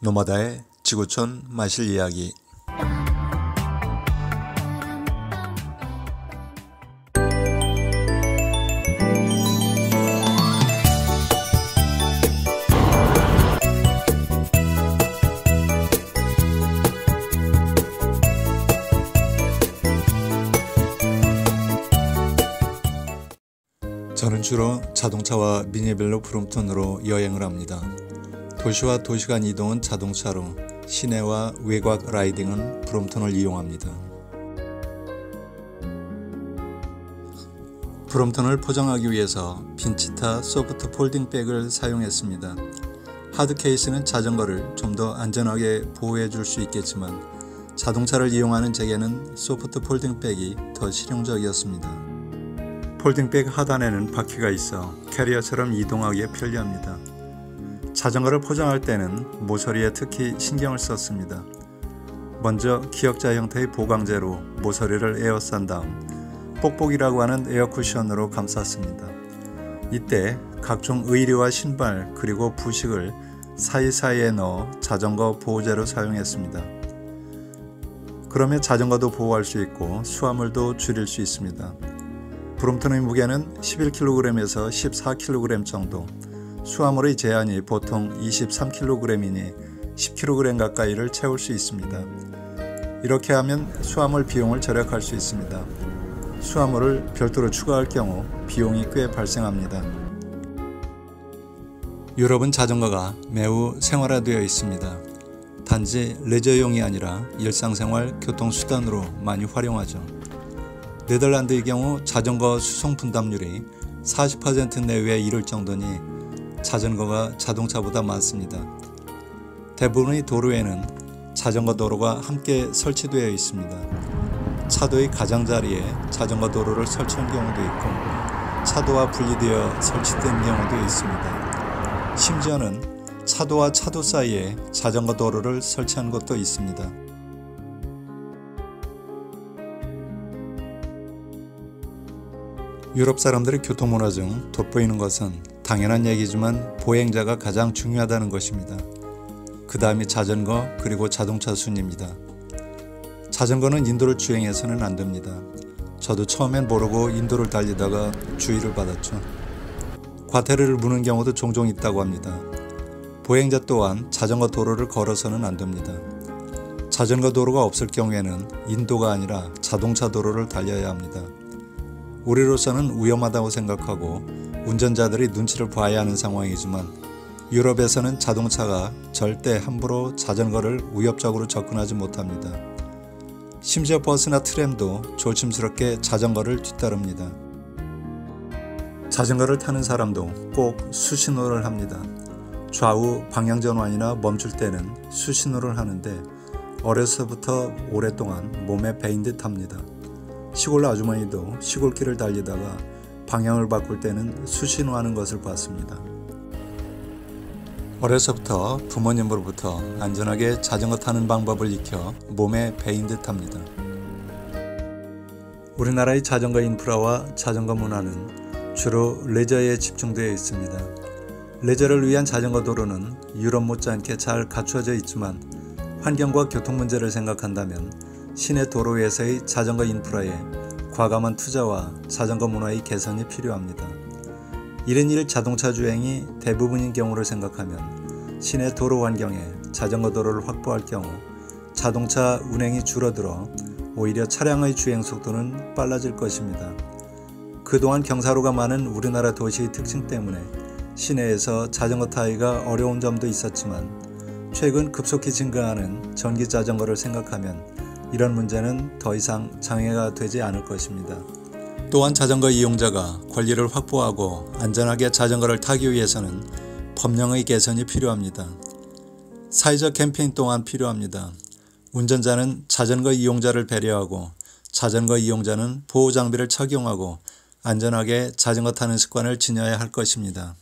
노마다의 지구촌 마실 이야기. 저는 주로 자동차와 미니벨로 브롬톤으로 여행을 합니다. 도시와 도시 간 이동은 자동차로, 시내와 외곽 라이딩은 브롬톤을 이용합니다. 브롬톤을 포장하기 위해서 빈치타 소프트 폴딩백을 사용했습니다. 하드 케이스는 자전거를 좀 더 안전하게 보호해 줄 수 있겠지만 자동차를 이용하는 제게는 소프트 폴딩백이 더 실용적이었습니다. 폴딩백 하단에는 바퀴가 있어 캐리어처럼 이동하기에 편리합니다. 자전거를 포장할 때는 모서리에 특히 신경을 썼습니다. 먼저 기역자 형태의 보강재로 모서리를 에워싼 다음 뽁뽁이라고 하는 에어쿠션으로 감쌌습니다. 이때 각종 의류와 신발 그리고 부식을 사이사이에 넣어 자전거 보호재로 사용했습니다. 그러면 자전거도 보호할 수 있고 수화물도 줄일 수 있습니다. 브롬톤의 무게는 11kg에서 14kg 정도, 수화물의 제한이 보통 23kg이니 10kg 가까이를 채울 수 있습니다. 이렇게 하면 수화물 비용을 절약할 수 있습니다. 수화물을 별도로 추가할 경우 비용이 꽤 발생합니다. 유럽은 자전거가 매우 생활화되어 있습니다. 단지 레저용이 아니라 일상생활 교통수단으로 많이 활용하죠. 네덜란드의 경우 자전거 수송 분담률이 40% 내외에 이를 정도니 자전거가 자동차보다 많습니다. 대부분의 도로에는 자전거 도로가 함께 설치되어 있습니다. 차도의 가장자리에 자전거 도로를 설치한 경우도 있고 차도와 분리되어 설치된 경우도 있습니다. 심지어는 차도와 차도 사이에 자전거 도로를 설치한 곳도 있습니다. 유럽 사람들의 교통문화 중 돋보이는 것은 당연한 얘기지만 보행자가 가장 중요하다는 것입니다. 그 다음이 자전거 그리고 자동차 순입니다. 자전거는 인도를 주행해서는 안 됩니다. 저도 처음엔 모르고 인도를 달리다가 주의를 받았죠. 과태료를 무는 경우도 종종 있다고 합니다. 보행자 또한 자전거 도로를 걸어서는 안 됩니다. 자전거 도로가 없을 경우에는 인도가 아니라 자동차 도로를 달려야 합니다. 우리로서는 위험하다고 생각하고 운전자들이 눈치를 봐야 하는 상황이지만 유럽에서는 자동차가 절대 함부로 자전거를 위협적으로 접근하지 못합니다. 심지어 버스나 트램도 조심스럽게 자전거를 뒤따릅니다. 자전거를 타는 사람도 꼭 수신호를 합니다. 좌우 방향전환이나 멈출 때는 수신호를 하는데 어려서부터 오랫동안 몸에 배인 듯 합니다. 시골 아주머니도 시골길을 달리다가 방향을 바꿀 때는 수신호하는 것을 봤습니다. 어려서부터 부모님으로부터 안전하게 자전거 타는 방법을 익혀 몸에 배인 듯 합니다. 우리나라의 자전거 인프라와 자전거 문화는 주로 레저에 집중되어 있습니다. 레저를 위한 자전거 도로는 유럽 못지않게 잘 갖추어져 있지만 환경과 교통 문제를 생각한다면 시내 도로에서의 자전거 인프라에 과감한 투자와 자전거 문화의 개선이 필요합니다. 1인 1 자동차 주행이 대부분인 경우를 생각하면 시내 도로 환경에 자전거 도로를 확보할 경우 자동차 운행이 줄어들어 오히려 차량의 주행 속도는 빨라질 것입니다. 그동안 경사로가 많은 우리나라 도시의 특징 때문에 시내에서 자전거 타기가 어려운 점도 있었지만 최근 급속히 증가하는 전기 자전거를 생각하면 이런 문제는 더 이상 장애가 되지 않을 것입니다. 또한 자전거 이용자가 권리를 확보하고 안전하게 자전거를 타기 위해서는 법령의 개선이 필요합니다. 사회적 캠페인 또한 필요합니다. 운전자는 자전거 이용자를 배려하고 자전거 이용자는 보호장비를 착용하고 안전하게 자전거 타는 습관을 지녀야 할 것입니다.